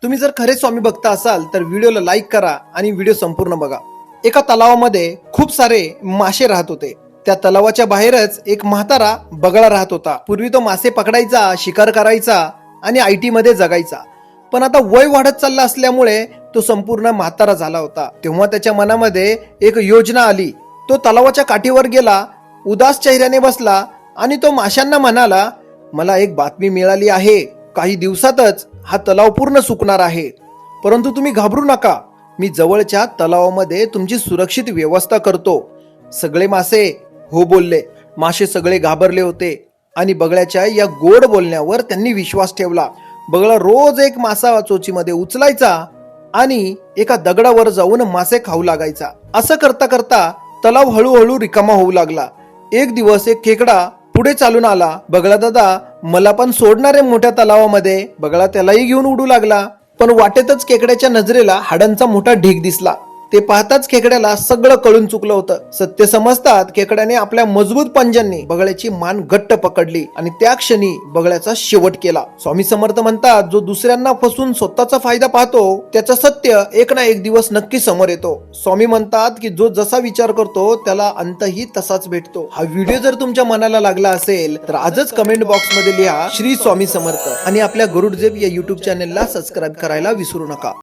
तुम्ही जर खरे स्वामी भक्त असाल तर व्हिडिओला लाईक करा आणि व्हिडिओ संपूर्ण बघा। एका तलावामध्ये खूप सारे मासे राहत होते। त्या तलावाच्या बाहेरच एक म्हातारा बगळा राहत होता। पूर्वी तो मासे पकडायचा, शिकार करायचा आणि आयटी मध्ये जगायचा, पण आता वय वाढत चाललं असल्यामुळे तो संपूर्ण म्हातारा झाला होता। तेव्हा त्याच्या मनामध्ये एक योजना आली। तो तलावाच्या काठीवर गेला, उदास चेहऱ्याने बसला आणि तो माशांना म्हणाला, मला एक बातमी मिळाली आहे, काही दिवसातच हा तलाव पूर्ण सुकणार आहे, परंतु तुम्ही घाबरू नका, मी जवळच्या तलावामध्ये तुमची सुरक्षित व्यवस्था करतो। सगळे मासे हो बोलले। मासे सगळे घाबरले होते आणि बगळ्याच्या या गोड बोलण्यावर त्यांनी विश्वास ठेवला। बगळा रोज एक मासा चोचीमध्ये उचलायचा आणि एका दगडावर जाऊन मासे खाऊ लागायचा। असं करता करता तलाव हळूहळू रिकामा होऊ लागला। एक दिवस एक खेकडा पुढे चालून आला, बगळा दादा मला पण सोडणारे मोठ्या तलावामध्ये। बगळा त्यालाही घेऊन उडू लागला, पण वाटेतच खेकड्याच्या नजरेला हाडांचा मोठा ढीग दिसला। ते पाहताच खेकड्याला सगळं कळून चुकलं होतं। सत्य समजतात खेकड्याने आपल्या मजबूत पंजांनी बगळ्याची मान घट्ट पकडली आणि त्या क्षणी बगळ्याचा शेवट केला। स्वामी समर्थ म्हणतात, जो दुसऱ्यांना फसून स्वतःचा फायदा पाहतो त्याचं सत्य एक ना एक दिवस नक्की समोर येतो। स्वामी म्हणतात की जो जसा विचार करतो त्याला अंतही तसाच भेटतो। हा व्हिडिओ जर तुमच्या मनाला लागला असेल तर आजच कमेंट बॉक्स मध्ये लिहा श्री स्वामी समर्थ आणि आपल्या गरुडजेब या युट्यूब चॅनेलला सबस्क्राईब करायला विसरू नका।